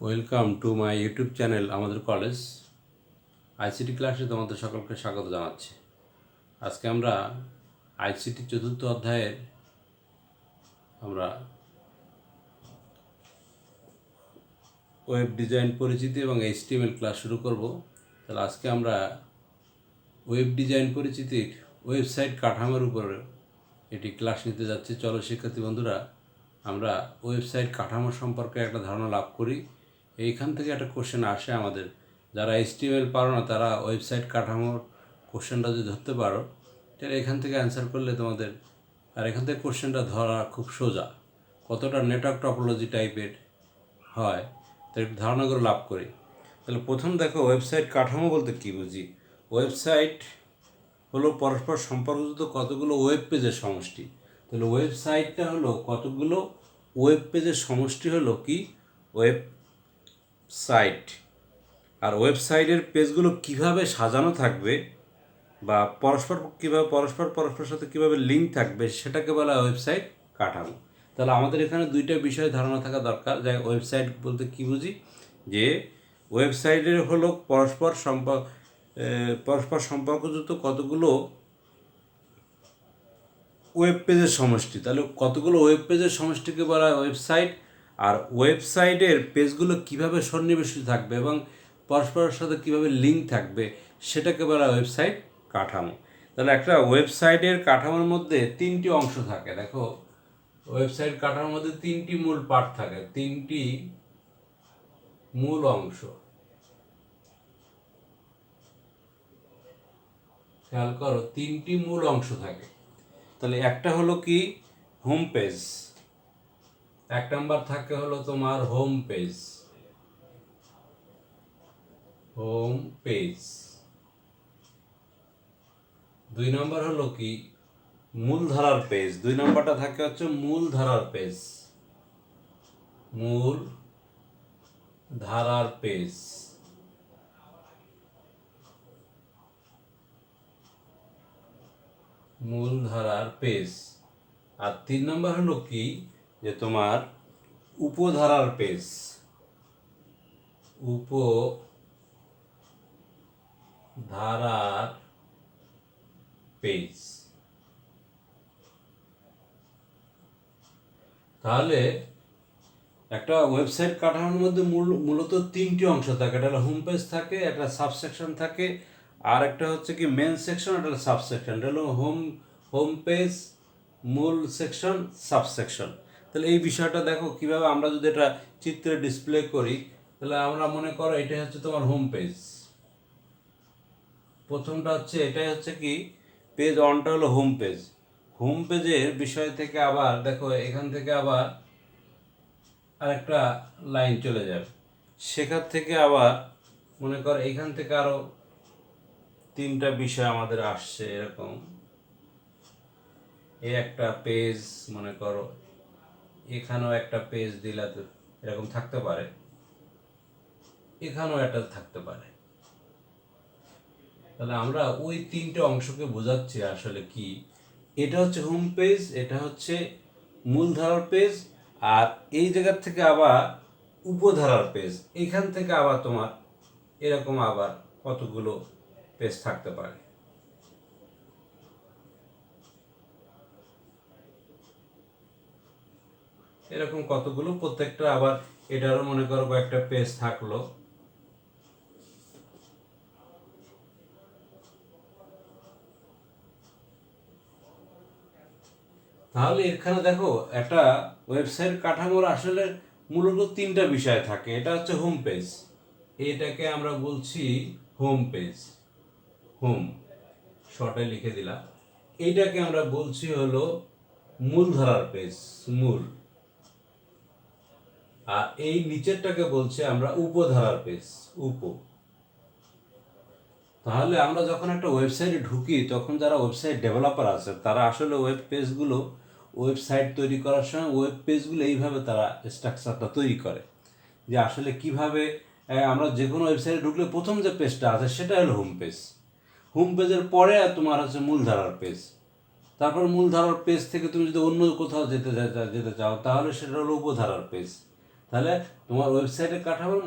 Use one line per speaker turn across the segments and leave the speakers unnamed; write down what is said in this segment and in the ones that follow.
Welcome to my YouTube channel আমাদের college ICT ক্লাসে তোমাদের সকলকে স্বাগত জানাচ্ছি। আজকে আমরা আইসিটি চতুর্থ অধ্যায়ের আমরা ওয়েব ডিজাইন পরিচিতি এবং এইচটিএমএল ক্লাস শুরু করব। তাহলে আজকে আমরা ওয়েব ডিজাইন পরিচিতির ওয়েবসাইট কাঠামোর উপরে এটি ক্লাস নিতে যাচ্ছি। চলো শিক্ষার্থী বন্ধুরা, আমরা ওয়েবসাইট কাঠামো সম্পর্কে একটা ধারণা লাভ করি। এইখান থেকে একটা কোশ্চেন আসে আমাদের, যারা এইচটিএমএল পারো না তারা ওয়েবসাইট কাঠামোর কোশ্চেনটা যদি ধরতে পারো তাহলে এখান থেকে অ্যান্সার করলে তোমাদের, আর এখান থেকে কোশ্চেনটা ধরা খুব সোজা, কতটা নেটওয়ার্ক টপোলজি টাইপের হয় তার একটু ধারণাগুলো লাভ করি। তাহলে প্রথম দেখো, ওয়েবসাইট কাঠামো বলতে কী বুঝি। ওয়েবসাইট হলো পরস্পর সম্পর্কযুক্ত কতগুলো ওয়েব পেজের সমষ্টি। তাহলে ওয়েবসাইটটা হলো কতগুলো ওয়েব পেজের সমষ্টি হলো কি ওয়েবসাইট। আর ওয়েবসাইটের পেজগুলো কিভাবে সাজানো থাকবে বা পরস্পরের সাথে কীভাবে লিঙ্ক থাকবে সেটাকে বলা হয় ওয়েবসাইট কাঠামো। তাহলে আমাদের এখানে দুইটা বিষয়ে ধারণা থাকা দরকার, যে ওয়েবসাইট বলতে কী বুঝি, যে ওয়েবসাইটের হলো পরস্পর সম্পর্কযুক্ত কতগুলো ওয়েব পেজের সমষ্টি। তাহলে কতগুলো ওয়েব পেজের সমষ্টিকে বলা হয় ওয়েবসাইট। আর ওয়েবসাইটের পেজগুলো কীভাবে সন্নিবেশিত থাকবে এবং পরস্পরের সাথে কীভাবে লিঙ্ক থাকবে সেটাকে বলা হয় ওয়েবসাইট কাঠামো। তাহলে একটা ওয়েবসাইটের কাঠামোর মধ্যে তিনটি অংশ থাকে। দেখো, ওয়েবসাইট কাঠামোর মধ্যে তিনটি মূল পার্ট থাকে, তিনটি মূল অংশ। খেয়াল করো, তিনটি মূল অংশ থাকে। তাহলে একটা হলো কি হোম পেজ, এক নাম্বার থাকে হলো তোমার হোম পেজ, হোম পেজ। দুই নম্বর হলো কি মূলধারার পেজ, দুই নম্বরটা থাকে হচ্ছে মূলধারার পেজ, মূল ধারার পেজ। মূলধারার পেজ। আর তিন নম্বর হলো কি যে তোমার উপধারার পেজ, উপধারার পেজ। তাহলে একটা ওয়েবসাইট কাঠামোর মধ্যে মূলত তিনটি অংশ থাকে। একটা হলো হোম পেজ থাকে, একটা সাবসেকশন থাকে, আর একটা হচ্ছে কি মেন সেকশন, একটা সাবসেকশন। এটা হলো হোম পেজ, মূল সেকশন, সাবসেকশন। তাহলে এই বিষয়টা দেখো কিভাবে আমরা যদি এটা চিত্রে ডিসপ্লে করি, তাহলে আমরা মনে করো এটাই হচ্ছে তোমার হোম পেজ। প্রথমটা হচ্ছে এটাই হচ্ছে কি পেজ ওয়ানটা হলো হোম পেজ। হোম পেজের বিষয় থেকে আবার দেখো এখান থেকে আবার আরেকটা লাইন চলে যাবে, সেখান থেকে আবার মনে করো এখান থেকে আরো তিনটা বিষয় আমাদের আসছে। এরকম এই একটা পেজ মনে করো, এখানেও একটা পেজ দিলা তো এরকম থাকতে পারে, এখানেও একটা থাকতে পারে। তাহলে আমরা ওই তিনটে অংশকে বোঝাচ্ছি আসলে কি, এটা হচ্ছে হোম পেজ, এটা হচ্ছে মূলধারার পেজ, আর এই জায়গার থেকে আবার উপধারার পেজ। এখান থেকে আবার তোমার এরকম আবার কতগুলো পেজ থাকতে পারে। এরকম কতগুলো, প্রত্যেকটা আবার এটারও মনে করো একটা পেজ থাকলো। তাহলে এখানে দেখো একটা ওয়েবসাইট কাঠামোর আসলে মূলত তিনটা বিষয় থাকে। এটা হচ্ছে হোম পেজ, এটাকে আমরা বলছি হোম পেজ, হোম শর্টে লিখে দিলাম। এইটাকে আমরা বলছি হলো মূলধারার পেজ, মূল। আর এই নিচেরটাকে বলছি আমরা উপধারার পেজ, উপ। তাহলে আমরা যখন একটা ওয়েবসাইটে ঢুকি তখন যারা ওয়েবসাইট ডেভেলপার আছে তারা আসলে ওয়েব পেজগুলো, ওয়েবসাইট তৈরি করার সময় ওয়েব পেজগুলো এইভাবে তারা স্ট্রাকচারটা তৈরি করে, যে আসলে কিভাবে আমরা যে কোনো ওয়েবসাইটে ঢুকলে প্রথম যে পেজটা আছে সেটা হলো হোম পেজ। হোম পেজের পরে তোমার হচ্ছে মূলধারার পেজ। তারপর মূলধারার পেজ থেকে তুমি যদি অন্য কোথাও যেতে চাও তাহলে সেটা হলো উপধারার পেজ। তাহলে তোমার ওয়েবসাইটের কাঠামোর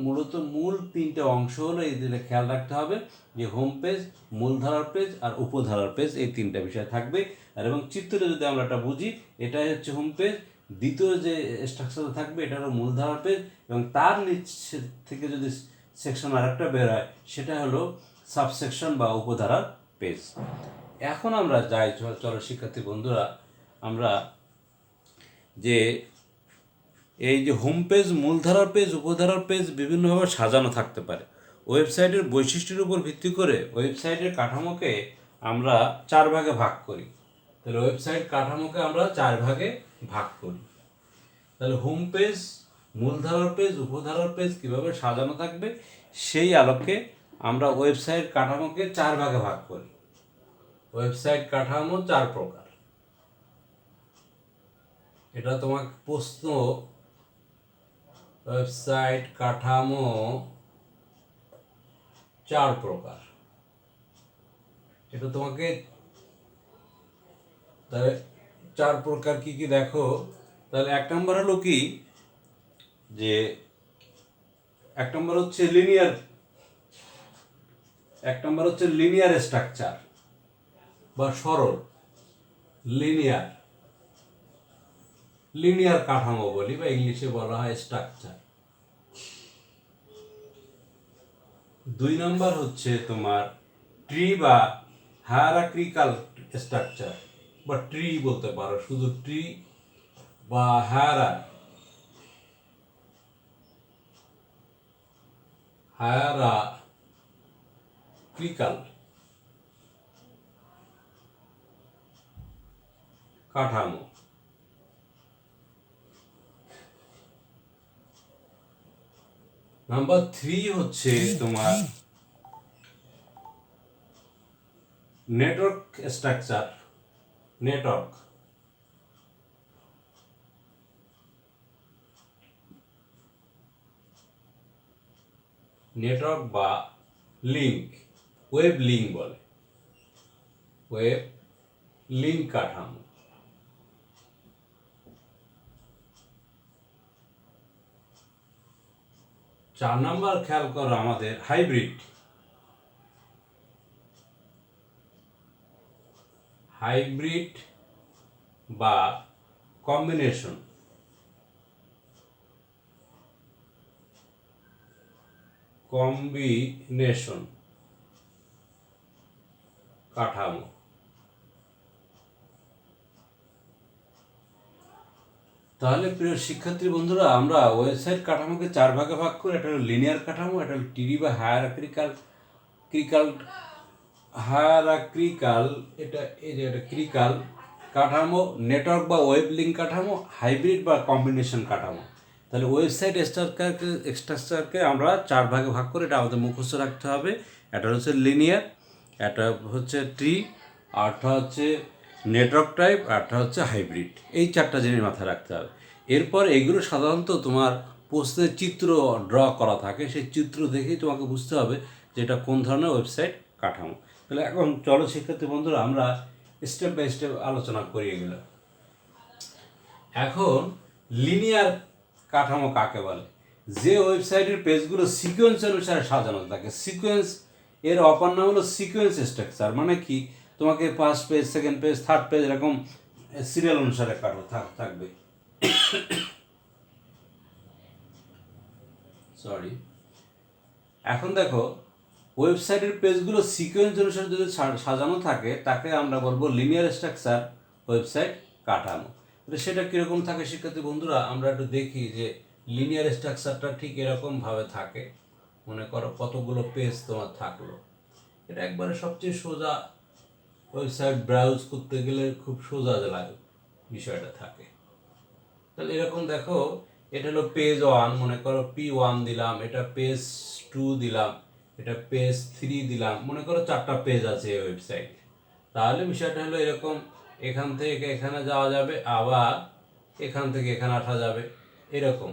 মূলত মূল তিনটে অংশ হলো, এই দিকে খেয়াল রাখতে হবে যে হোম পেজ, মূলধারার পেজ আর উপধারার পেজ, এই তিনটা বিষয় থাকবে। আর এবং চিত্রে যদি আমরা এটা বুঝি, এটাই হচ্ছে হোম পেজ, দ্বিতীয় যে স্ট্রাকচার থাকবে এটা হলো মূলধারার পেজ, এবং তার নিচ থেকে যদি সেকশন আরেকটা বের হয় সেটা হলো সাবসেকশন বা উপধারার পেজ। এখন আমরা যাই, চলো শিক্ষার্থী বন্ধুরা, আমরা যে এই যে হোম পেজ, মূলধারার পেজ, উপধারার পেজ বিভিন্নভাবে সাজানো থাকতে পারে। ওয়েবসাইটের বৈশিষ্ট্যের উপর ভিত্তি করে ওয়েবসাইটের কাঠামোকে আমরা 4 ভাগে ভাগ করি। তাহলে ওয়েবসাইট কাঠামোকে আমরা 4 ভাগে ভাগ করি। তাহলে হোম পেজ, মূলধারার পেজ, উপধারার পেজ কীভাবে সাজানো থাকবে সেই আলোকে আমরা ওয়েবসাইট কাঠামোকে 4 ভাগে ভাগ করি। ওয়েবসাইট কাঠামো 4 প্রকার। এটা তোমাকে প্রশ্ন, ওয়েবসাইট কাঠামো 4 প্রকার, এটা তোমাকে, তাহলে 4 প্রকার কি কি দেখো। তাহলে 1 নম্বর হলো কি, যে 1 নম্বর হচ্ছে লিনিয়ার স্ট্রাকচার বা সরল, লিনিয়ার কাঠামো বলি, বা ইংলিশে বলা হয় স্ট্রাকচার। 2 নম্বর হচ্ছে তোমার ট্রি বা হায়ারার্কিক্যাল স্ট্রাকচার, বা ট্রি বলতে পারো, শুধু ট্রি বা হায়ারার্কিক্যাল কাঠামো। নাম্বার 3 হচ্ছে তোমার নেটওয়ার্ক স্ট্রাকচার, নেটওয়ার্ক বা লিঙ্ক, ওয়েব লিঙ্ক বলে, ওয়েব লিঙ্ক কাঠামো। 4 নম্বর খেয়াল করো আমাদের হাইব্রিড বা কম্বিনেশন কাঠামো। তাহলে প্রিয় শিক্ষার্থী বন্ধুরা, আমরা ওয়েবসাইট কাঠামোকে 4 ভাগে ভাগ করি। একটা হলো লিনিয়ার কাঠামো, একটা হলো ট্রি বা হায়ারার্কিক্যাল, এটা এই যে এটা ক্রিকাল কাঠামো, নেটওয়ার্ক বা ওয়েব লিঙ্ক কাঠামো, হাইব্রিড বা কম্বিনেশন কাঠামো। তাহলে ওয়েবসাইট স্ট্রাকচারকে আমরা 4 ভাগে ভাগ করে, এটা আমাদের মুখস্থ রাখতে হবে। একটা হচ্ছে লিনিয়ার, একটা হচ্ছে ট্রি, আরটা হচ্ছে নেটওয়ার্ক টাইপ, আরটা হচ্ছে হাইব্রিড। এই 4টা জিনিস মাথায় রাখতে হবে। এরপর এগুলো সাধারণত তোমার প্রশ্নের চিত্র ড্র করা থাকে, সেই চিত্র দেখেই তোমাকে বুঝতে হবে যে এটা কোন ধরনের ওয়েবসাইট কাঠামো। তাহলে এখন চলো শিক্ষার্থী বন্ধুরা, আমরা স্টেপ বাই স্টেপ আলোচনা করি এগুলো। এখন লিনিয়ার কাঠামো কাকে বলে? যে ওয়েবসাইটের পেজগুলো সিকোয়েন্স অনুসারে সাজানো থাকে। সিকোয়েন্স এর অপর নাম হলো সিকোয়েন্স স্ট্রাকচার। মানে কি, তোমাকে first page, second page, third page, এরকম সিরিয়াল অনুসারে থাকবে। এখন দেখো, ওয়েবসাইটের পেজগুলো সিকোয়েন্স অনুসারে যদি সাজানো থাকে, তাকে আমরা বলবো লিনিয়ার স্ট্রাকচার ওয়েবসাইট কাঠামো। সেটা কীরকম থাকে শিক্ষার্থী বন্ধুরা, আমরা একটু দেখি যে লিনিয়ার স্ট্রাকচারটা ঠিক এরকমভাবে থাকে। মনে করো কতগুলো পেজ তোমার থাকলো, এটা একবারে সবচেয়ে সোজা, ওয়েবসাইট ব্রাউজ করতে গেলে খুব সোজা লাগে বিষয়টা থাকে। তাহলে এরকম দেখো, এটা হলো পেজ 1, মনে করো P1 দিলাম, এটা পেজ 2 দিলাম, এটা পেজ 3 দিলাম, মনে করো 4টা পেজ আছে এই ওয়েবসাইটে। তাহলে বিষয়টা হলো এরকম, এখান থেকে এখানে যাওয়া যাবে, আবার এখান থেকে এখানে আসা যাবে, এরকম।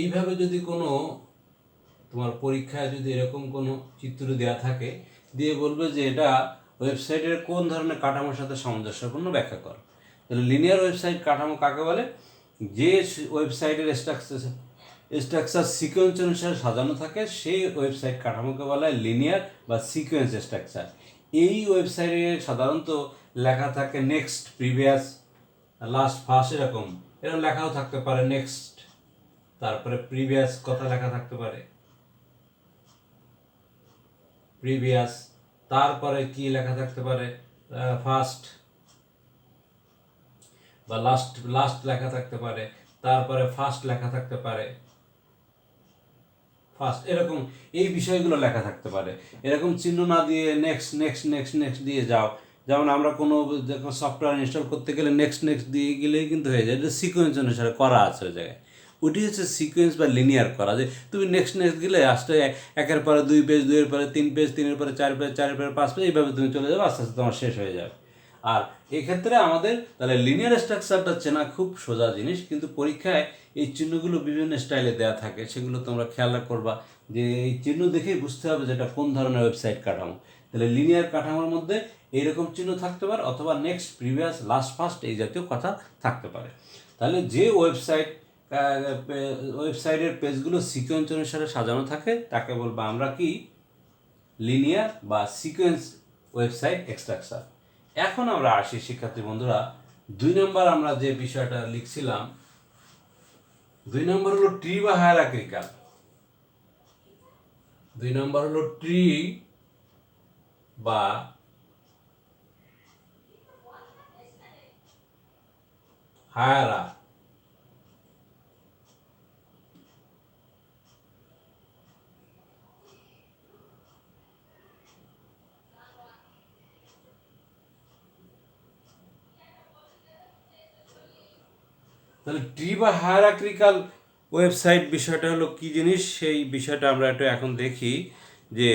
এইভাবে যদি কোনো তোমার পরীক্ষায় যদি এরকম কোনো চিত্র দেওয়া থাকে, দিয়ে বলবে যে এটা ওয়েবসাইটের কোন ধরনের কাঠামোর সাথে সামঞ্জস্যপূর্ণ ব্যাখ্যা কর। তাহলে লিনিয়ার ওয়েবসাইট কাঠামো কাকে বলে? যে ওয়েবসাইটের স্ট্রাকচার সিকোয়েন্স অনুসারে সাজানো থাকে সেই ওয়েবসাইট কাঠামোকে বলা হয় লিনিয়ার বা সিকোয়েন্স স্ট্রাকচার। এই ওয়েবসাইটে সাধারণত লেখা থাকে নেক্সট, প্রিভিয়াস, লাস্ট, ফার্স্ট, এরকম লেখাও থাকতে পারে। নেক্সট, তারপরে প্রিভিয়াস কথা লেখা থাকতে পারে, প্রিভিয়াস, তারপরে কি লেখা থাকতে পারে, ফার্স্ট বা লাস্ট, লাস্ট লেখা থাকতে পারে, তারপরে ফার্স্ট লেখা থাকতে পারে, ফার্স্ট, এরকম এই বিষয়গুলো লেখা থাকতে পারে। এরকম চিহ্ন না দিয়ে নেক্সট নেক্সট নেক্সট নেক্সট দিয়ে যাও, যেমন আমরা কোনো সফটওয়্যার ইনস্টল করতে গেলে নেক্সট নেক্সট দিয়ে গেলেই কিন্তু হয়ে যায়, এটা সিকোয়েন্স অনুসারে করা আছে ওই জায়গায়। ওটি হচ্ছে সিকোয়েন্স বা লিনিয়ার করা, যে তুমি নেক্সট নেক্সট গেলে আসতে একের পরে 2 পেজ, 2-এর পরে 3 পেজ, 3-এর পরে 4 পেজ, 4-এর পরে 5 পেজ, এইভাবে তুমি চলে যাবে, আস্তে আস্তে তোমার শেষ হয়ে যাবে। আর এক্ষেত্রে আমাদের তাহলে লিনিয়ার স্ট্রাকচারটা চেনা খুব সোজা জিনিস, কিন্তু পরীক্ষায় এই চিহ্নগুলো বিভিন্ন স্টাইলে দেওয়া থাকে, সেগুলো তোমরা খেয়াল করবা যে এই চিহ্ন দেখেই বুঝতে হবে যে এটা কোন ধরনের ওয়েবসাইট কাঠামো। তাহলে লিনিয়ার কাঠামোর মধ্যে এইরকম চিহ্ন থাকতে পারে, অথবা নেক্সট, প্রিভিয়াস, লাস্ট, ফার্স্ট এই জাতীয় কথা থাকতে পারে। তাহলে যে ওয়েবসাইটের পেজগুলো সিকোয়েন্স অনুসারে সাজানো থাকে তাকে বলবো আমরা কি, লিনিয়ার বা সিকোয়েন্স ওয়েবসাইট স্ট্রাকচার। এখন আমরা আসি শিক্ষার্থী বন্ধুরা, 2 নম্বর আমরা যে বিষয়টা লিখছিলাম, 2 নম্বর হলো ট্রি বা হায়ারার্কিক্যাল। 2 নম্বর হলো ট্রি বা হায়ারা। তাহলে ট্রি বা হায়ারার্কিক্যাল ওয়েবসাইট বিষয়টা হলো কি জিনিস, সেই বিষয়টা আমরা একটু এখন দেখি। যে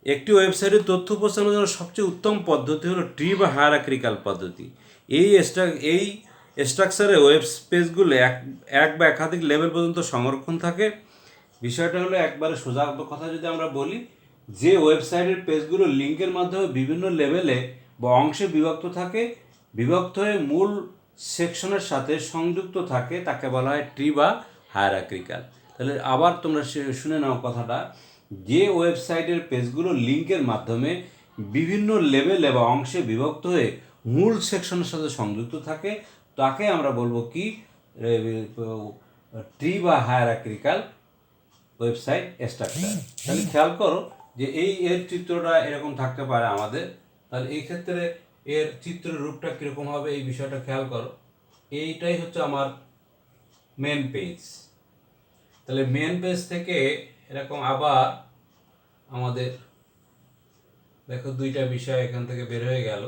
একটি ওয়েবসাইটের তথ্য উপস্থাপনের জন্য সবচেয়ে উত্তম পদ্ধতি হলো ট্রি বা হায়ারার্কিক্যাল পদ্ধতি। এই স্ট্রাকচারে ওয়েব পেজগুলো এক বা একাধিক লেভেল পর্যন্ত সংরক্ষণ থাকে। বিষয়টা হলো একবারে সোজা কথা যদি আমরা বলি, যে ওয়েবসাইটের পেজগুলো লিঙ্কের মাধ্যমে বিভিন্ন লেভেলে বা অংশে বিভক্ত থাকে, বিভক্ত হয়ে মূল সেকশনের সাথে সংযুক্ত থাকে, তাকে বলা হয় ট্রি বা হায়ারার্কিক্যাল। তাহলে আবার তোমরা শুনে নাও কথাটা, যে ওয়েবসাইটের পেজগুলো লিঙ্কের মাধ্যমে বিভিন্ন লেভেলে বা অংশে বিভক্ত হয়ে মূল সেকশনের সাথে সংযুক্ত থাকে, তাকে আমরা বলবো কি, ট্রি বা হায়ারার্কিক্যাল ওয়েবসাইট স্ট্রাকচার। তাহলে খেয়াল করো যে এর চিত্রটা এরকম থাকতে পারে আমাদের। তাহলে এই ক্ষেত্রে এর চিত্রের রূপটা কীরকম হবে এই বিষয়টা খেয়াল করো। এইটাই হচ্ছে আমার মেন পেজ। তাহলে মেন পেজ থেকে এরকম আবার আমাদের দেখো 2টা বিষয় এখান থেকে বের হয়ে গেল।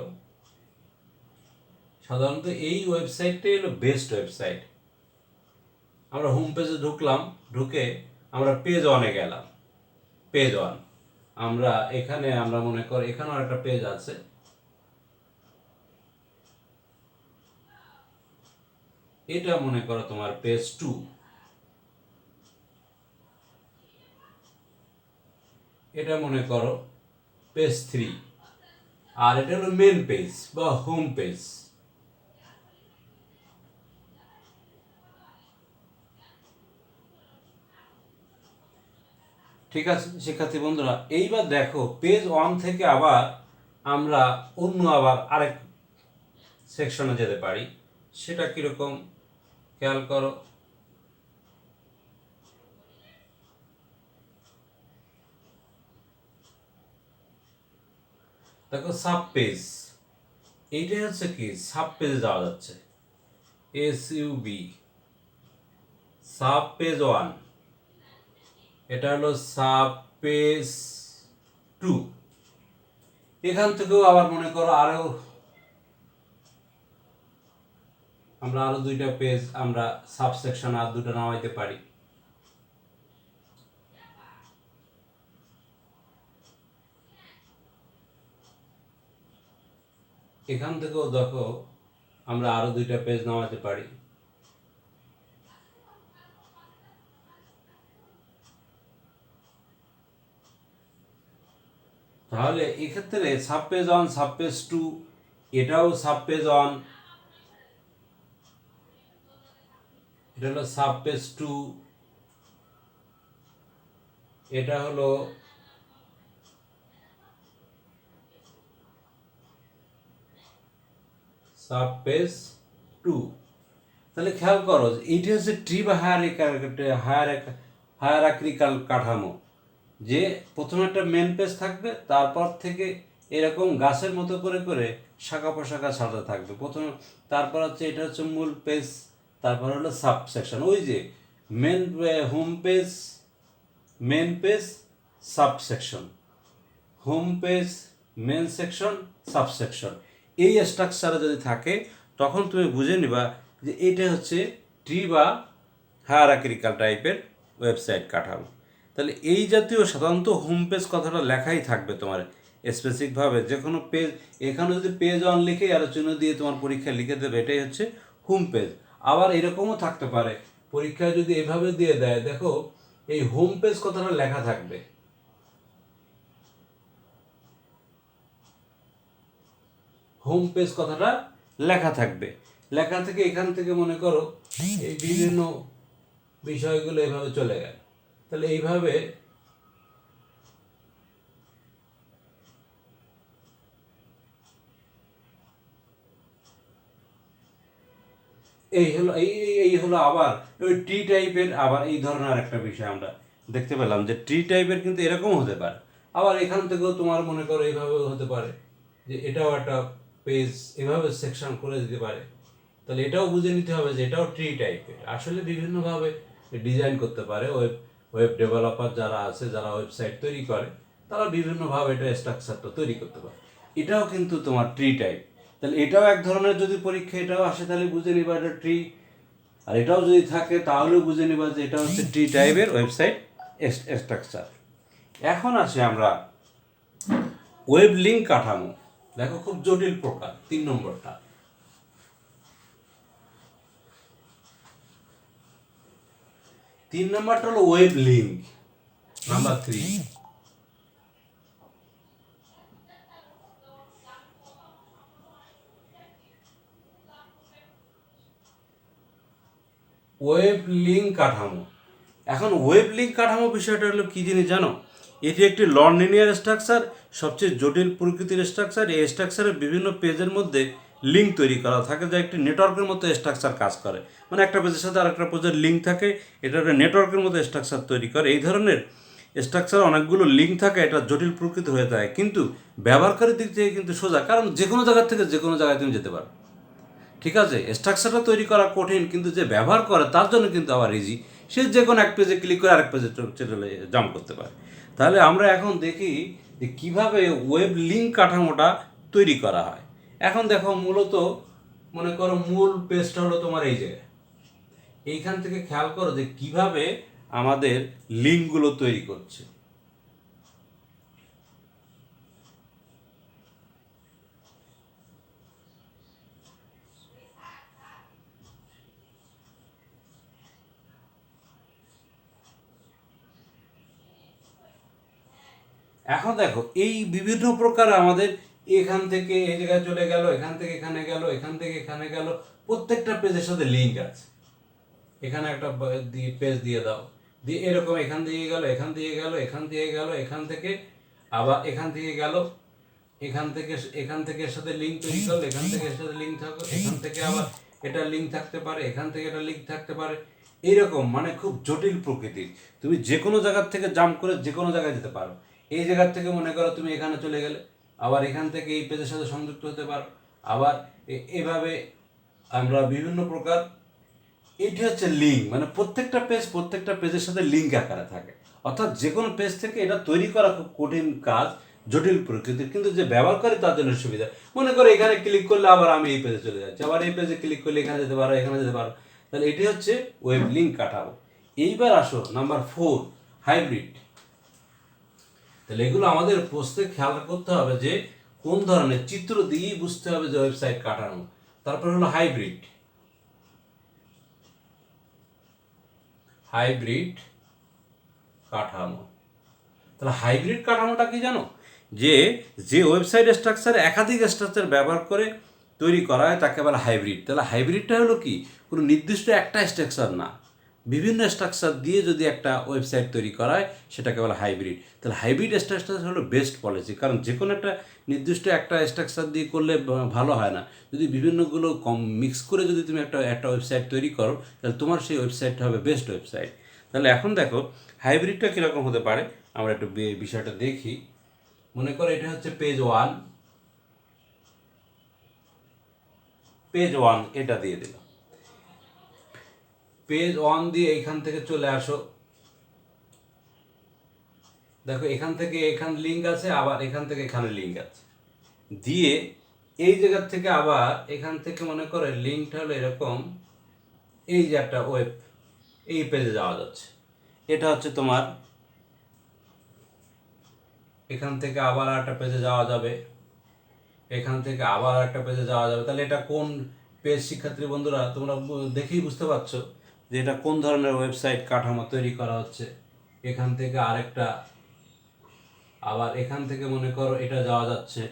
সাধারণত এই ওয়েবসাইটটাই হলো বেস্ট ওয়েবসাইট। আমরা হোম পেজে ঢুকলাম, ঢুকে আমরা পেজ 1-এ গেলাম। পেজ 1 আমরা এখানে আমরা মনে করি এখানেও একটা পেজ আছে, এটা মনে করো তোমার পেজ 2, এটা মনে করো পেজ 3, আর এটা হলো মেন পেজ বা হোম পেজ। ঠিক আছে শিক্ষার্থী বন্ধুরা, এইবার দেখো পেজ 1 থেকে আবার আমরা অন্য আবার আরেক সেকশনে যেতে পারি, সেটা কিরকম খেয়াল করো। দেখো সাব পেজ, এইটাই হচ্ছে কি সাব পেজে যাওয়া যাচ্ছে, SUB, সাব পেজ 1, এটা হলো সাব পেজ 2। এখান থেকেও আবার মনে করো আমরা আরো 2টা পেজ আমরা সাবসেকশন আর 2টা নামাইতে পারি। এখান থেকেও দেখো আমরা আরো 2টা পেজ নামাতে পারি। তাহলে এক্ষেত্রে সাব পেজ 1, সাব পেজ 2, এটাও সাব পেজ 1, এটা হলো সাব পেজ 2, এটা হলো সাব পেজ 2। তাহলে খেয়াল করো এইটা হচ্ছে ট্রি বা হায়ারার্কিক্যাল কাঠামো, যে প্রথমে একটা মেন পেজ থাকবে, তারপর থেকে এরকম গাছের মতো করে করে শাখা প্রশাখা ছাড়তে থাকবে। প্রথমে তারপর হচ্ছে এটা হচ্ছে মূল পেজ, তারপর হলো সাব সেকশন। ওই যে main home page, main page, sub section, home page, main section, sub section, এই স্ট্রাকচারে যদি থাকে তখন তুমি বুঝে নিবা যে এটা হচ্ছে ট্রি বা হায়ারার্কিক্যাল টাইপের ওয়েবসাইট কাঠামো। তাহলে এই জাতীয় সাধারণত হোম পেজ কথাটা লেখাই থাকবে তোমার স্পেসিফিকভাবে, যে কোনো পেজ, এখানে যদি পেজ অন লিখে আর চিহ্ন দিয়ে তোমার পরীক্ষায় লিখে দেবে, এটাই হচ্ছে হোম পেজ। আবার এরকমও থাকতে পারে পরীক্ষায় যদি এভাবে দিয়ে দেয়, দেখো এই হোম পেজ কথাটা লেখা থাকবে, হোম পেজ কথাটা লেখা থাকবে, লেখা থেকে এখান থেকে মনে করো এই বিভিন্ন বিষয়গুলো এভাবে চলে গেল। তাহলে এইভাবে এই হলো আবার ওই ট্রি টাইপের, আবার এই ধরনের একটা বিষয় আমরা দেখতে পেলাম যে ট্রি টাইপের কিন্তু এরকম হতে পারে। আবার এখান থেকেও তোমার মনে করো এইভাবেও হতে পারে যে এটাও একটা পেজ এভাবে সেকশন করে দিতে পারে। তাহলে এটাও বুঝে নিতে হবে যে এটাও ট্রি টাইপের। আসলে বিভিন্নভাবে ডিজাইন করতে পারে ওয়েব ডেভেলপার যারা আছে, যারা ওয়েবসাইট তৈরি করে, তারা বিভিন্নভাবে এটা স্ট্রাকচারটা তৈরি করতে পারে। এটাও কিন্তু তোমার ট্রি টাইপ। তাহলে এটাও এক ধরনের, যদি পরীক্ষা এটাও আসে তাহলে বুঝে নিবা এটা ট্রি, আর এটাও যদি থাকে তাহলেও বুঝে নিবা যে এটা হচ্ছে ট্রি টাইপের ওয়েবসাইট স্ট্রাকচার। এখন আসে আমরা ওয়েব লিঙ্ক কাঠামো। দেখো খুব জটিল প্রকার, 3 নম্বরটা। 3 নম্বরটা হলো web link. Number 3, web link কাঠামো। এখন ওয়েব লিঙ্ক কাঠামো বিষয়টা হলো কী জিনিস জানো? এটি একটি নন লিনিয়ার স্ট্রাকচার, সবচেয়ে জটিল প্রকৃতির স্ট্রাকচার। এই স্ট্রাকচারের বিভিন্ন পেজের মধ্যে লিঙ্ক তৈরি করা থাকে, যা একটি নেটওয়ার্কের মতো স্ট্রাকচার কাজ করে। মানে একটা পেজের সাথে আরেকটা পেজের লিঙ্ক থাকে, এটা একটা নেটওয়ার্কের মতো স্ট্রাকচার তৈরি করে। এই ধরনের স্ট্রাকচার অনেকগুলো লিঙ্ক থাকে, এটা জটিল প্রকৃতি হয়ে থাকে, কিন্তু ব্যবহারকারীর দিক থেকে কিন্তু সোজা, কারণ যে কোনো জায়গা থেকে যে কোনো জায়গায় তুমি যেতে পারো। ঠিক আছে, স্ট্রাকচারটা তৈরি করা কঠিন, কিন্তু যে ব্যবহার করে তার জন্য কিন্তু আবার ইজি। সে যে কোনো এক পেজে ক্লিক করে আরেক পেজে চলে জাম্প করতে পারে। তাহলে আমরা এখন দেখি যে কীভাবে ওয়েব লিঙ্ক কাঠামোটা তৈরি করা হয়। এখন দেখো, মূলত মনে করো মূল পেজটা হলো তোমার এই জায়গায়, এইখান থেকে খেয়াল করো যে কীভাবে আমাদের লিঙ্কগুলো তৈরি করছে। এখন দেখো এই বিভিন্ন প্রকার আমাদের এখান থেকে এই জায়গায় চলে গেল, এখান থেকে এখানে গেল, এখান থেকে এখানে গেল, প্রত্যেকটা পেজের সাথে লিঙ্ক আছে। এখানে একটা পেজ দিয়ে দাও, দিয়ে এরকম এখান দিয়ে গেল, এখান দিয়ে গেল, এখান দিয়ে গেল, এখান থেকে আবার এখান থেকে গেল, এখান থেকে এর সাথে লিঙ্ক তৈরি করলো, এখান থেকে এর সাথে লিঙ্ক থাকলো, এখান থেকে আবার এটা লিঙ্ক থাকতে পারে, এখান থেকে এটা লিঙ্ক থাকতে পারে। এইরকম মানে খুব জটিল প্রকৃতির। তুমি যে কোনো জায়গার থেকে জাম্প করে যে কোনো জায়গায় যেতে পারো। এই জায়গার থেকে মনে করো তুমি এখানে চলে গেলে, আবার এখান থেকে এই পেজের সাথে সংযুক্ত হতে পারো। আবার এভাবে আমরা বিভিন্ন প্রকার, এটি হচ্ছে লিঙ্ক, মানে প্রত্যেকটা পেজের সাথে লিঙ্ক আকারে থাকে। অর্থাৎ যে কোনো পেজ থেকে এটা তৈরি করা খুব কঠিন কাজ, জটিল প্রকৃতির, কিন্তু যে ব্যবহার করে তার জন্য সুবিধা। মনে করো এখানে ক্লিক করলে আবার আমি এই পেজে চলে যাচ্ছি, আবার এই পেজে ক্লিক করলে এখানে যেতে পারো, এখানে যেতে পারো। তাহলে এটি হচ্ছে ওয়েব লিঙ্ক কাঠামো। এইবার আসো নাম্বার 4, হাইব্রিড। তাহলে এগুলো আমাদের প্রশ্নে খেয়াল করতে হবে যে কোন ধরনের চিত্র দিয়েই বুঝতে হবে যে ওয়েবসাইট কাঠামো। তারপর হলো হাইব্রিড। হাইব্রিড কাঠামো। তাহলে হাইব্রিড কাঠামোটা কি জানো? যে ওয়েবসাইট স্ট্রাকচার একাধিক স্ট্রাকচার ব্যবহার করে তৈরি করা হয় তাকে বলে হাইব্রিড। তাহলে হাইব্রিডটা হলো কি, কোনো নির্দিষ্ট একটা স্ট্রাকচার না, বিভিন্ন স্ট্রাকচার দিয়ে যদি একটা ওয়েবসাইট তৈরি করা হয় সেটাকে বলে হাইব্রিড। তাহলে হাইব্রিড স্ট্রাকচার হলো বেস্ট পলিসি, কারণ যে কোনো একটা নির্দিষ্ট একটা স্ট্রাকচার দিয়ে করলে ভালো হয় না। যদি বিভিন্নগুলো মিক্স করে যদি তুমি একটা একটা ওয়েবসাইট তৈরি করো, তাহলে তোমার সেই ওয়েবসাইটটা হবে বেস্ট ওয়েবসাইট। তাহলে এখন দেখো হাইব্রিডটা কীরকম হতে পারে, আমরা একটু বিষয়টা দেখি। মনে করো এটা হচ্ছে পেজ 1, এটা দিয়ে দিলাম। পেজ 1 দিয়ে এখান থেকে চলে আসো, দেখো এখান থেকে এখানে লিঙ্ক আছে, আবার এখান থেকে এখানে লিঙ্ক আছে, দিয়ে এই জায়গার থেকে আবার এখান থেকে মনে করে লিঙ্কটা হলো এরকম, এই যে একটা ওয়েব, এই পেজে যাওয়া যাচ্ছে। এটা হচ্ছে তোমার, এখান থেকে আবার একটা পেজে যাওয়া যাবে, এখান থেকে আবার একটা পেজে যাওয়া যাবে। তাহলে এটা কোন পেজ শিক্ষার্থী বন্ধুরা, তোমরা দেখেই বুঝতে পারছো যে এটা কোন ধরনের ওয়েবসাইট কাঠামো তৈরি করা হচ্ছে। এখান থেকে আরেকটা, আবার এখান থেকে মনে করো এটা যাওয়া যাচ্ছে।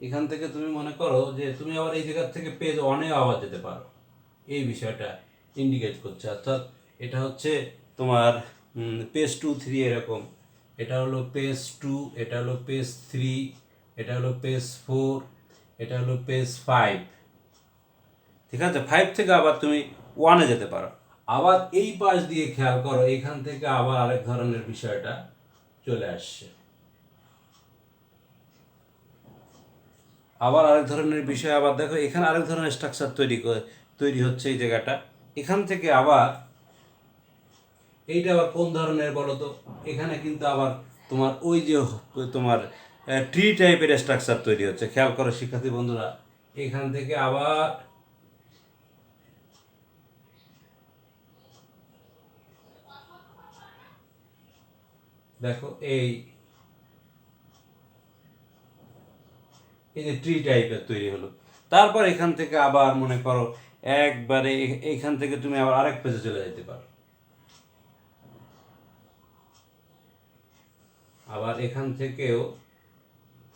এখান থেকে তুমি মনে করো যে তুমি আবার এই জায়গার থেকে পেজ 1-এ আবার যেতে পারো, এই বিষয়টা ইন্ডিকেট করছে। অর্থাৎ এটা হচ্ছে তোমার পেজ 2, 3 এরকম, এটা হলো পেজ 2, এটা হলো পেজ 3, এটা হলো পেজ 4, এটা হলো পেজ 5। ঠিক আছে, 5 থেকে আবার তুমি 1-এ যেতে পারো। আবার এই পাশ দিয়ে খেয়াল করো, এখান থেকে আবার আরেক ধরনের বিষয়টা চলে আসছে, আবার আরেক ধরনের বিষয়। আবার দেখো এখানে আরেক ধরনের স্ট্রাকচার তৈরি হচ্ছে এই জায়গাটা। এখান থেকে আবার এইটা আবার কোন ধরনের বলো তো, এখানে কিন্তু আবার তোমার ওই যে তোমার ট্রি টাইপের স্ট্রাকচার তৈরি হচ্ছে। খেয়াল করো শিক্ষার্থী বন্ধুরা, এখান থেকে আবার দেখো এই যে ট্রি টাইপের তৈরি হলো। তারপর এখান থেকে আবার মনে করো একবারে এখান থেকে তুমি আবার আরেক পেজে চলে যেতে পারো, আবার এখান থেকেও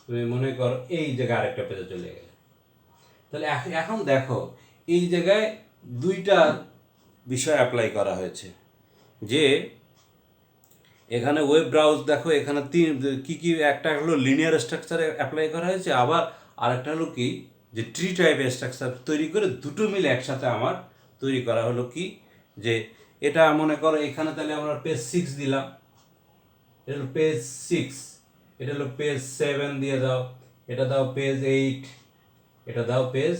তুমি মনে করো এই জায়গায় আরেকটা পেজে চলে গেলে। তাহলে এখন দেখো এই জায়গায় দুইটা বিষয় অ্যাপ্লাই করা হয়েছে, যে এখানে ওয়েব ব্রাউজ দেখো এখানে কি একটা হলো লিনিয়ার স্ট্রাকচারে অ্যাপ্লাই করা হয়েছে, আবার আরেকটা হলো কি যে ট্রি টাইপের স্ট্রাকচার তৈরি করে দুটো মিলে একসাথে আমার তৈরি করা হলো কি, যে এটা মনে করো এখানে তাহলে আমরা পেজ 6 দিলাম, এটা হলো পেজ 6, এটা হলো পেজ 7 দিয়ে দাও, এটা দাও পেজ 8, এটা দাও পেজ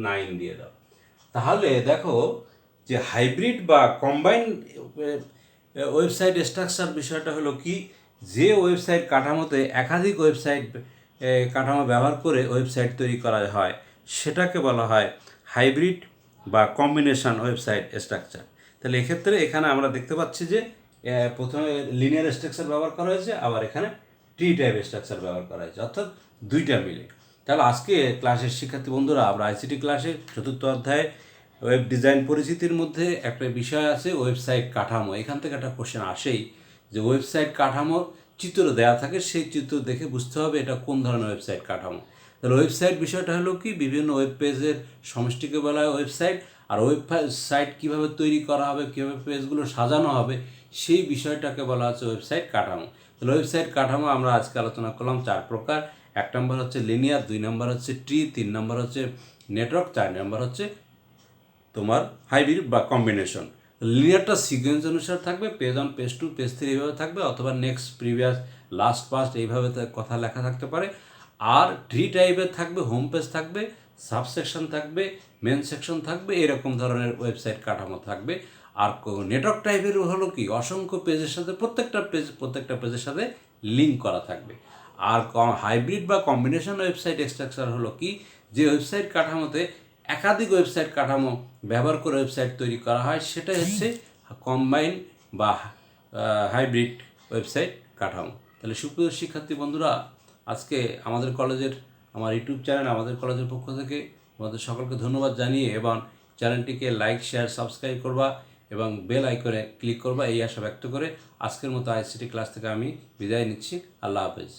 9 দিয়ে দাও। তাহলে দেখো যে হাইব্রিড বা কম্বাইন ওয়েবসাইট স্ট্রাকচার বিষয়টা হলো কি, যে ওয়েবসাইট কাঠামোতে একাধিক ওয়েবসাইট কাঠামো ব্যবহার করে ওয়েবসাইট তৈরি করা হয় সেটাকে বলা হয় হাইব্রিড বা কম্বিনেশন ওয়েবসাইট স্ট্রাকচার। তাহলে এক্ষেত্রে এখানে আমরা দেখতে পাচ্ছি যে প্রথমে লিনিয়ার স্ট্রাকচার ব্যবহার করা হয়েছে, আবার এখানে ট্রি টাইপ স্ট্রাকচার ব্যবহার করা হয়েছে, অর্থাৎ দুইটা মিলে। তাহলে আজকে ক্লাসের শিক্ষার্থী বন্ধুরা আমরা আইসিটি ক্লাসের 4র্থ অধ্যায়ে ওয়েব ডিজাইন পরিচিতির মধ্যে একটা বিষয় আছে ওয়েবসাইট কাঠামো। এখান থেকে একটা কোশ্চেন আসেই যে ওয়েবসাইট কাঠামোর চিত্র দেওয়া থাকে, সেই চিত্র দেখে বুঝতে হবে এটা কোন ধরনের ওয়েবসাইট কাঠামো। তাহলে ওয়েবসাইট বিষয়টা হলো কি, বিভিন্ন ওয়েব পেজের সমষ্টিকে বলা হয় ওয়েবসাইট, আর ওয়েবসাইট কীভাবে তৈরি করা হবে, কীভাবে পেজগুলো সাজানো হবে, সেই বিষয়টাকে বলা হচ্ছে ওয়েবসাইট কাঠামো। তাহলে ওয়েবসাইট কাঠামো আমরা আজকে আলোচনা করলাম 4 প্রকার। 1 নম্বর হচ্ছে লিনিয়ার, 2 নম্বর হচ্ছে ট্রি, 3 নম্বর হচ্ছে নেটওয়ার্ক, 4 নম্বর হচ্ছে তোমার হাইব্রিড বা কম্বিনেশন। লিনিয়ারটা সিকোয়েন্স অনুসারে থাকবে, পেজ 1, পেজ 2, পেজ 3 এইভাবে থাকবে, অথবা নেক্সট, প্রিভিয়াস, লাস্ট, পাস্ট এইভাবে কথা লেখা থাকতে পারে। আর ট্রি টাইপের থাকবে, হোম পেজ থাকবে, সাবসেকশন থাকবে, মেন সেকশন থাকবে, এরকম ধরনের ওয়েবসাইট কাঠামো থাকবে। আর নেটওয়ার্ক টাইপের হলো কি, অসংখ্য পেজের সাথে প্রত্যেকটা পেজের সাথে লিঙ্ক করা থাকবে। আর হাইব্রিড বা কম্বিনেশন ওয়েবসাইট স্ট্রাকচার হলো কি, যে ওয়েবসাইট কাঠামোতে একাধিক ওয়েবসাইট কাঠামো ব্যবহার করে ওয়েবসাইট তৈরি করা হয়, সেটাই হচ্ছে কম্বাইন বা হাইব্রিড ওয়েবসাইট কাঠামো। তাহলে সুপ্রিয় শিক্ষার্থী বন্ধুরা, আজকে আমাদের কলেজের, আমার ইউটিউব চ্যানেল আমাদের কলেজের পক্ষ থেকে আমাদের সকলকে ধন্যবাদ জানিয়ে, এবং চ্যানেলটিকে লাইক, শেয়ার, সাবস্ক্রাইব করবা এবং বেল আইকনে ক্লিক করবা, এই আশা ব্যক্ত করে আজকের মতো আইসিটি ক্লাস থেকে আমি বিদায় নিচ্ছি। আল্লাহ হাফেজ।